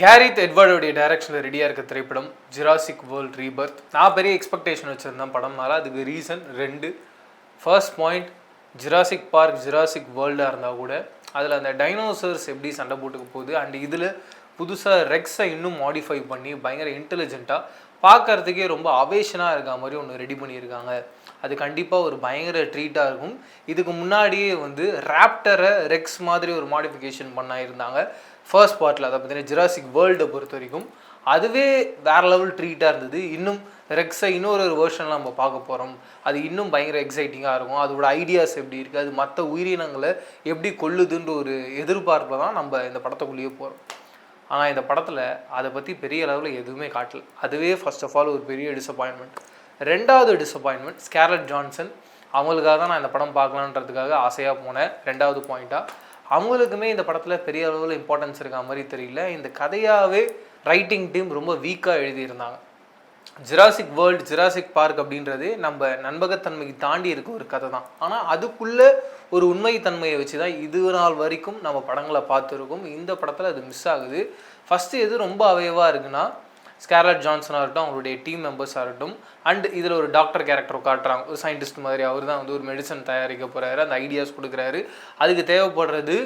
Cherith எட்வர்டோடைய டைரக்ஷனில் ரெடியாக இருக்க திரைப்படம் ஜுராசிக் வேர்ல்ட் ரீபர்த். நான் பெரிய எக்ஸ்பெக்டேஷன் வச்சுருந்தேன் படம்னால. அதுக்கு ரீசன் ரெண்டு. First point, Jurassic Park Jurassic வேர்ல்டாக இருந்தால் கூட அதில் அந்த டைனோசர்ஸ் எப்படி சண்டை போட்டுக்க போகுது, அண்ட் இதில் புதுசாக ரெக்ஸை இன்னும் மாடிஃபை பண்ணி பயங்கர இன்டெலிஜென்ட்டாக பார்க்கறதுக்கே ரொம்ப அவேஷனாக இருக்க மாதிரி ஒன்று ரெடி பண்ணியிருக்காங்க. அது கண்டிப்பாக ஒரு பயங்கர ட்ரீட்டாக இருக்கும். இதுக்கு முன்னாடியே ரேப்டரை ரெக்ஸ் மாதிரி ஒரு மாடிஃபிகேஷன் பண்ணாயிருந்தாங்க ஃபர்ஸ்ட் பார்ட்டில். அதை பார்த்தீங்கன்னா ஜுராசிக் வேர்ல்டை பொறுத்த வரைக்கும் அதுவே வேறு லெவல் ட்ரீட்டாக இருந்தது. இன்னும் ரெக்ஸை இன்னொரு வேர்ஷனில் நம்ம பார்க்க போகிறோம். அது இன்னும் பயங்கர எக்ஸைட்டிங்காக இருக்கும். அதோட ஐடியாஸ் எப்படி இருக்குது, அது மற்ற உயிரினங்களை எப்படி கொல்லுதுன்ற ஒரு எதிர்பார்ப்பில் தான் நம்ம இந்த படத்துக்குள்ளேயே போகிறோம். ஆனால் இந்த படத்தில் அதை பற்றி பெரிய அளவில் எதுவுமே காட்டல. அதுவே ஃபர்ஸ்ட் ஆஃப் ஆல் ஒரு பெரிய டிசப்பாயின்மெண்ட். ரெண்டாவது டிசப்பாயின்மெண்ட், ஸ்கார்லெட் ஜான்சன். அவங்களுக்காக தான் நான் இந்த படம் பார்க்கலான்றதுக்காக ஆசையாக போனேன். ரெண்டாவது பாயிண்ட்டாக, அவங்களுக்குமே இந்த படத்தில் பெரிய அளவில் இம்பார்ட்டன்ஸ் இருக்கா மாதிரி தெரியல. இந்த கதையாகவே ரைட்டிங் டீம் ரொம்ப வீக்காக எழுதியிருந்தாங்க. ஜுராசிக் வேர்ல்டு ஜுராசிக் பார்க் அப்படின்றது நம்ம நண்பகத்தன்மைக்கு தாண்டி இருக்க ஒரு கதை தான். ஆனால் அதுக்குள்ளே ஒரு உண்மைத்தன்மையை வச்சு தான் இது நாள் வரைக்கும் நம்ம படங்களை பார்த்துருக்கோம். இந்த படத்தில் அது மிஸ் ஆகுது. ஃபஸ்ட்டு எது ரொம்ப அவைவாக இருக்குன்னா, ஸ்கார்லெட் ஜான்சனாக இருக்கட்டும், அவங்களுடைய டீம் மெம்பர்ஸாக இருக்கட்டும், அண்ட் இதில் ஒரு டாக்டர் கேரக்டர் காட்டுறாங்க, ஒரு சயின்டிஸ்ட் மாதிரி. அவர் தான் ஒரு மெடிசன் தயாரிக்க போகிறாரு, அந்த ஐடியாஸ் கொடுக்குறாரு. அதுக்கு தேவைப்படுறது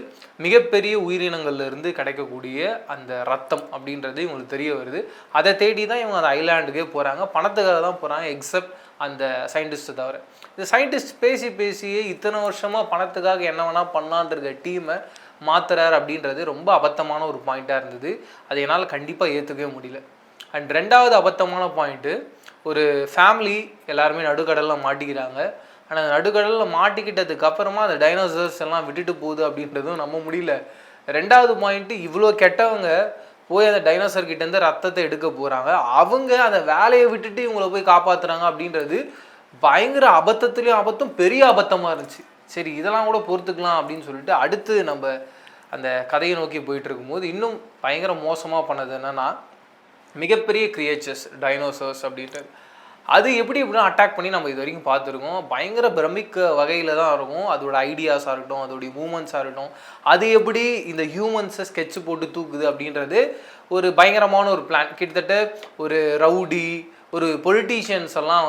மிகப்பெரிய உயிரினங்கள்லேருந்து கிடைக்கக்கூடிய அந்த ரத்தம் அப்படின்றது இவங்களுக்கு தெரிய வருது. அதை தேடி தான் இவங்க அந்த ஐலாண்டுக்கே போகிறாங்க. பணத்துக்காக தான் போகிறாங்க, எக்ஸப்ட் அந்த சயின்டிஸ்ட்டை தவிர. இந்த சயின்டிஸ்ட் பேசியே இத்தனை வருஷமாக பணத்துக்காக என்ன வேணால் பண்ணலான்ற டீமை மாத்துறாரு அப்படின்றது ரொம்ப அபத்தமான ஒரு பாயிண்ட்டாக இருந்தது. அதை என்னால் கண்டிப்பாக ஏற்றுக்கவே முடியல. அண்ட் ரெண்டாவது அபத்தமான பாயிண்ட்டு, ஒரு ஃபேமிலி எல்லாருமே நடுக்கடலில் மாட்டிக்கிறாங்க. ஆனால் அந்த நடுக்கடலில் மாட்டிக்கிட்டதுக்கு அப்புறமா அந்த டைனோசர்ஸ் எல்லாம் விட்டுட்டு போகுது அப்படின்றதும் நம்ப முடியல. ரெண்டாவது பாயிண்ட்டு, இவ்வளோ கெட்டவங்க போய் அந்த டைனோசர் கிட்டேருந்து ரத்தத்தை எடுக்க போகிறாங்க. அவங்க அந்த வேலையை விட்டுட்டு இவங்கள போய் காப்பாற்றுறாங்க அப்படின்றது பயங்கர அபத்தத்துலேயும் அபத்தம், பெரிய அபத்தமாக இருந்துச்சு. சரி, இதெல்லாம் கூட பொறுத்துக்கலாம் அப்படின்னு சொல்லிட்டு அடுத்து நம்ம அந்த கதையை நோக்கி போயிட்டு இருக்கும்போது இன்னும் பயங்கர மோசமாக பண்ணது என்னென்னா, மிகப்பெரிய கிரியேச்சர்ஸ் டைனோசர்ஸ் அப்படின்றது அது எப்படின்னா அட்டாக் பண்ணி நம்ம இது வரைக்கும் பார்த்துருக்கோம். பயங்கர பிரமிக்க வகையில் தான் இருக்கும். அதோட ஐடியாஸாக இருக்கட்டும், அதோடைய மூமெண்ட்ஸாக இருக்கட்டும், அது எப்படி இந்த ஹியூமன்ஸை ஸ்கெட்ச் போட்டு தூக்குது அப்படின்றது ஒரு பயங்கரமான ஒரு பிளான். கிட்டத்தட்ட ஒரு ரவுடி, ஒரு பொலிட்டீஷியன்ஸ் எல்லாம்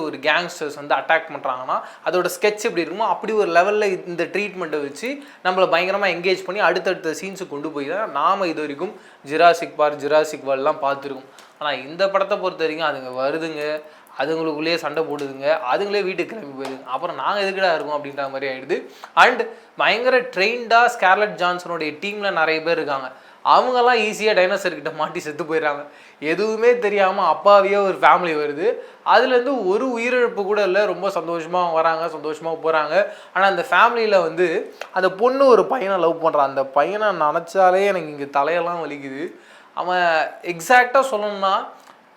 ஒரு கேங்ஸ்டர்ஸ் அட்டாக் பண்ணுறாங்கன்னா அதோட ஸ்கெட்ச் எப்படி இருக்குமோ அப்படி ஒரு லெவலில் இந்த ட்ரீட்மெண்ட்டை வச்சு நம்மளை பயங்கரமாக என்கேஜ் பண்ணி அடுத்தடுத்த சீன்ஸுக்கு கொண்டு போய் தான் நாம் இது வரைக்கும் ஜுராசிக் பார்க் ஜுராசிக் வேர்ல்ட்லாம் பார்த்துருக்கோம். ஆனால் இந்த படத்தை பொறுத்த வரைக்கும் அதுங்க வருதுங்க, அதுங்களுக்குள்ளேயே சண்டை போடுதுங்க, அதுங்களே வீட்டுக்கு கிளம்பி போயிடுங்க. அப்புறம் நாங்கள் எதுக்கிடா இருக்கோம் அப்படின்ற மாதிரி ஆகிடுது. அண்ட் பயங்கர ட்ரெயின்டாக ஸ்கார்லெட் ஜான்சனுடைய டீமில் நிறைய பேர் இருக்காங்க. அவங்கெல்லாம் ஈஸியாக டைனோசர்கிட்ட மாட்டி செத்து போயிடுறாங்க. எதுவுமே தெரியாமல் அப்பாவியே ஒரு ஃபேமிலி வருது. அதுலேருந்து ஒரு உயிரிழப்பு கூட இல்லை. ரொம்ப சந்தோஷமாக வராங்க, சந்தோஷமாக போகிறாங்க. ஆனால் அந்த ஃபேமிலியில் அந்த பொண்ணு ஒரு பையனை லவ் பண்ணுறான். அந்த பையனை நினச்சாலே எனக்கு இங்கே தலையெல்லாம் வலிக்குது. அவன் எக்ஸாக்டாக சொல்லணும்னா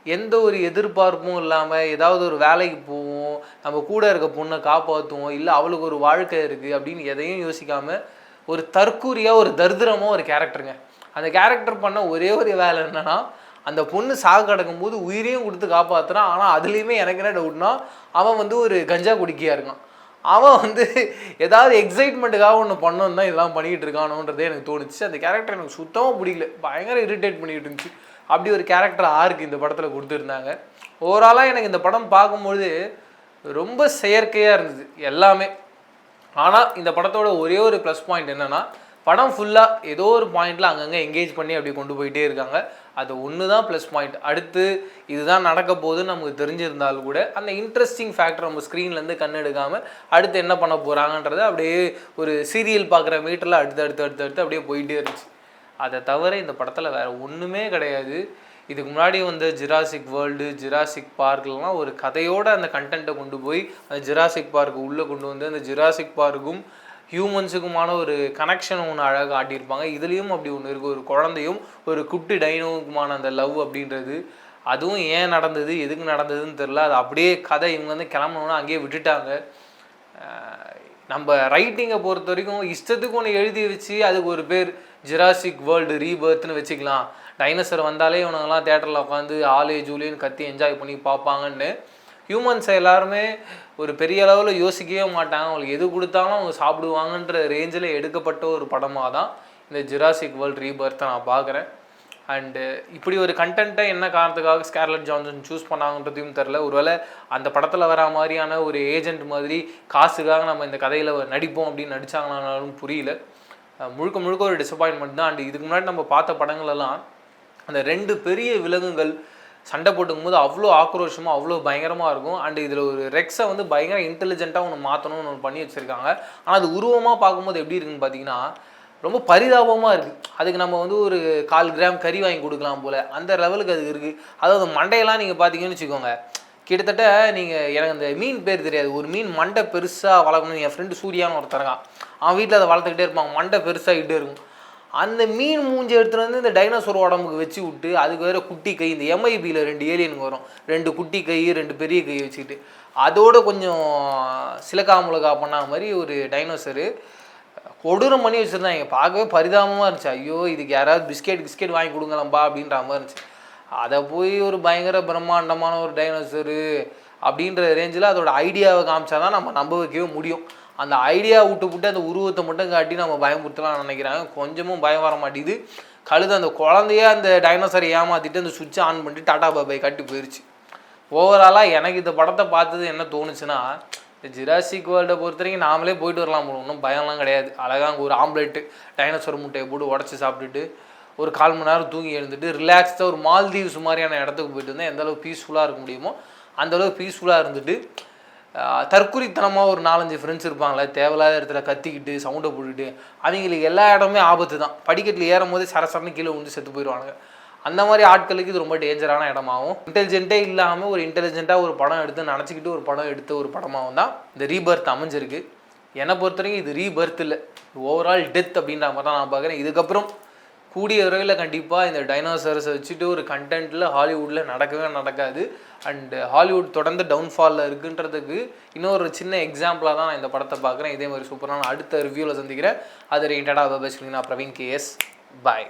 எந்த ஒரு எதிர்பார்ப்பும் இல்லாமல் ஏதாவது ஒரு வேலைக்கு போவோம், நம்ம கூட இருக்க பொண்ணை காப்பாற்றுவோம், இல்லை அவளுக்கு ஒரு வாழ்க்கை இருக்குது அப்படின்னு எதையும் யோசிக்காமல் ஒரு தற்கூரியாக ஒரு தரித்திரமாக ஒரு கேரக்டருங்க. அந்த கேரக்டர் பண்ண ஒரே ஒரு வேலை என்னென்னா, அந்த பொண்ணு சாக கிடக்கும்போது உயிரையும் கொடுத்து காப்பாற்றுறான். ஆனால் அதுலேயுமே எனக்கு என்ன டவுட்னா, அவன் ஒரு கஞ்சா குடிக்கையாக இருக்கான். அவன் ஏதாவது எக்ஸைட்மெண்ட்டுக்காக ஒன்று பண்ணணும் தான் இதெல்லாம் பண்ணிக்கிட்டு இருக்கானோன்றதே எனக்கு தோணுச்சு. அந்த கேரக்டர் எனக்கு சுத்தமாக பிடிக்கல, பயங்கர இரிட்டேட் பண்ணிக்கிட்டு இருந்துச்சு. அப்படி ஒரு கேரக்டர் ஆருக்கு இந்த படத்தில் கொடுத்துருந்தாங்க. ஓவராலாக எனக்கு இந்த படம் பார்க்கும்பொழுது ரொம்ப செயற்கையாக இருந்தது எல்லாமே. ஆனால் இந்த படத்தோட ஒரே ஒரு ப்ளஸ் பாயிண்ட் என்னென்னா, படம் ஃபுல்லாக ஏதோ ஒரு பாயிண்டில் அங்கங்கே என்கேஜ் பண்ணி அப்படி கொண்டு போயிட்டே இருக்காங்க. அது ஒன்று தான் ப்ளஸ் பாயிண்ட். அடுத்து இதுதான் நடக்க போகுதுன்னு நமக்கு தெரிஞ்சிருந்தாலும் கூட அந்த இன்ட்ரெஸ்டிங் ஃபேக்டர் நம்ம ஸ்க்ரீன்லேருந்து கண்ணெடுக்காமல் அடுத்து என்ன பண்ண போகிறாங்கன்றதை அப்படியே ஒரு சீரியல் பார்க்குற மீட்டரில் அடுத்து அப்படியே போயிட்டே இருந்துச்சு. அதை தவிர இந்த படத்தில் வேறு ஒன்றுமே கிடையாது. இதுக்கு முன்னாடி ஜுராசிக் வேர்ல்டு ஜுராசிக் பார்க்லாம் ஒரு கதையோடு அந்த கண்டென்ட்டை கொண்டு போய் அந்த ஜுராசிக் பார்க்கு உள்ளே கொண்டு அந்த ஜுராசிக் பார்க்கும் ஹியூமன்ஸுக்குமான ஒரு கனெக்ஷன் ஒன்று அழகாக ஆட்டியிருப்பாங்க. இதுலேயும் அப்படி ஒன்று இருக்குது. ஒரு குழந்தையும் ஒரு குட்டி டைனோவுக்குமான அந்த லவ் அப்படின்றது, அதுவும் ஏன் நடந்தது, எதுக்கு நடந்ததுன்னு தெரில. அது அப்படியே கதை இவங்க கிளம்பணுன்னா அங்கேயே விட்டுட்டாங்க. நம்ம ரைட்டிங்கை பொறுத்த வரைக்கும் இஷ்டத்துக்கு ஒன்று எழுதி வச்சு அதுக்கு ஒரு பேர் ஜுராசிக் வேர்ல்டு ரீபர்த்னு வச்சுக்கலாம். டைனோசர் வந்தாலே இவனுங்கெல்லாம் தேட்டரில் உட்காந்து ஆலே ஜூலின்னு கத்தி என்ஜாய் பண்ணி பார்ப்பாங்கன்னு ஹியூமன்ஸை எல்லாருமே ஒரு பெரிய அளவில் யோசிக்கவே மாட்டாங்க. அவங்களுக்கு எது கொடுத்தாலும் அவங்க சாப்பிடுவாங்கன்ற ரேஞ்சில் எடுக்கப்பட்ட ஒரு படமாக தான் இந்த ஜுராசிக் வேர்ல்ட் ரீபர்த்தை நான் பார்க்குறேன். அண்டு இப்படி ஒரு கண்டென்ட்டை என்ன காரணத்துக்காக ஸ்கார்லெட் ஜான்சன் சூஸ் பண்ணாங்கன்றதையும் தெரில. ஒருவேளை அந்த படத்தில் வர மாதிரியான ஒரு ஏஜென்ட் மாதிரி காசுக்காக நம்ம இந்த கதையில் நடிப்போம் அப்படின்னு நடித்தாங்கனாலும் புரியல. முழுக்க முழுக்க ஒரு டிசப்பாயின்மெண்ட் தான். அண்டு இதுக்கு முன்னாடி நம்ம பார்த்த படங்களெல்லாம் அந்த 2 பெரிய விலங்குகள் சண்டை போட்டுக்கும் போது அவ்வளோ ஆக்ரோஷமாக அவ்வளோ பயங்கரமாக இருக்கும். அண்டு இதில் ஒரு ரெக்ஸை வந்து பயங்கர இன்டெலிஜென்ட்டாக ஒன்று மாற்றணும்னு ஒன்று பண்ணி வச்சுருக்காங்க. ஆனால் அது உருவமாக பார்க்கும்போது எப்படி இருக்குன்னு பார்த்தீங்கன்னா ரொம்ப பரிதாபமாக இருக்குது. அதுக்கு நம்ம வந்து ஒரு 1/4 கிராம் கறி வாங்கி கொடுக்கலாம் போல், அந்த லெவலுக்கு அது இருக்குது. அதாவது மண்டையெல்லாம் நீங்கள் பார்த்தீங்கன்னு வச்சுக்கோங்க, கிட்டத்தட்ட நீங்கள் எனக்கு அந்த மீன் பேர் தெரியாது, ஒரு மீன் மண்டை பெருசாக வளர்க்கணும். என் ஃப்ரெண்டு சூர்யான்னு ஒருத்தரங்க, அவன் வீட்டில் அதை வளர்த்துக்கிட்டே இருப்பாங்க, மண்டை பெருசாகிட்டே இருக்கும். அந்த மீன் மூஞ்சி எடுத்துகிட்டு வந்து இந்த டைனோசர் உடம்புக்கு வச்சு விட்டு அதுக்கு வேறு குட்டி கை, இந்த MIB-யில் 2 ஏலியனுக்கு வரும், 2 குட்டி கை 2 பெரிய கை வச்சுக்கிட்டு அதோட கொஞ்சம் சிலக்கா முலகா பண்ண மாதிரி ஒரு டைனோசரு கொடூரம் பண்ணி வச்சுருந்தாங்க. பார்க்கவே பரிதாபமாக இருந்துச்சு. ஐயோ இதுக்கு யாராவது பிஸ்கெட் வாங்கி கொடுங்கலம்பா அப்படின்ற மாதிரி இருந்துச்சு. அதை போய் ஒரு பயங்கர பிரம்மாண்டமான ஒரு டைனோசரு அப்படின்ற ரேஞ்சில் அதோட ஐடியாவை காமிச்சா தான் நம்ம நம்ப வைக்கவே முடியும். அந்த ஐடியா விட்டு அந்த உருவத்தை மட்டும் காட்டி நம்ம பயமுறுத்தலாம் நினைக்கிறாங்க. கொஞ்சமும் பயம் வர மாட்டேங்குது. கழுது அந்த குழந்தைய அந்த டைனோசரை ஏமாற்றிட்டு அந்த சுவிட்சை ஆன் பண்ணிட்டு டாடா பாபாய் காட்டி போயிடுச்சு. ஓவராலாக எனக்கு இந்த படத்தை பார்த்தது என்ன தோணுச்சுன்னா, இந்த ஜுராசிக் வேர்ல்டை பொறுத்த வரைக்கும் நாமளே போயிட்டு வரலாம் போல, ஒன்றும் பயம்லாம் கிடையாது. அழகாக அங்கே ஒரு ஆம்லேட்டு டைனோசர் முட்டையை போட்டு உடச்சி சாப்பிட்டுட்டு ஒரு 1/4 மணி நேரம் தூங்கி எழுந்துட்டு ரிலாக்ஸ்டாக ஒரு மால்தீவ்ஸ் மாதிரியான இடத்துக்கு போயிட்டு இருந்தால் எந்தளவுக்கு பீஸ்ஃபுல்லாக இருக்க முடியுமோ அந்தளவுக்கு பீஸ்ஃபுல்லாக இருந்துட்டு, தற்குறித்தனமாக ஒரு 4-5 ஃப்ரெண்ட்ஸ் இருப்பாங்களே தேவையில்லாத இடத்துல கத்திக்கிட்டு சவுண்டை போட்டுக்கிட்டு, அவங்களுக்கு எல்லா இடமே ஆபத்து தான். படிக்கட்டில் ஏறும் போதே சரசரன்னு கீழே விழுந்து செத்து போயிடுவாங்க. அந்த மாதிரி ஆட்களுக்கு இது ரொம்ப டேஞ்சரான இடமாகவும், இன்டெலிஜென்ட்டே இல்லாமல் ஒரு இன்டெலிஜென்ட்டாக ஒரு படம் எடுத்து நினச்சிக்கிட்டு ஒரு படம் எடுத்த ஒரு படமாகவும் தான் இந்த ரீபர்த் அமைஞ்சிருக்கு. என்னை பொறுத்த வரைக்கும் இது ரீபர்த் இல்லை, ஓவரால் டெத் அப்படின்ற மாதிரி தான் நான் பார்க்குறேன். இதுக்கப்புறம் கூடிய விரைவில் கண்டிப்பாக இந்த டைனோசரஸை வச்சுட்டு ஒரு கண்டென்ட்டில் ஹாலிவுட்டில் நடக்கவே நடக்காது. அண்டு ஹாலிவுட் தொடர்ந்து டவுன்ஃபாலில் இருக்குன்றதுக்கு இன்னொரு சின்ன எக்ஸாம்பிளாக தான் நான் இந்த படத்தை பார்க்குறேன். இதே மாதிரி சூப்பரான அடுத்த ரிவ்யூவில் சந்திக்கிறேன். அது ரிலேட்டடாக நான் பிரவீன் KS. பாய்.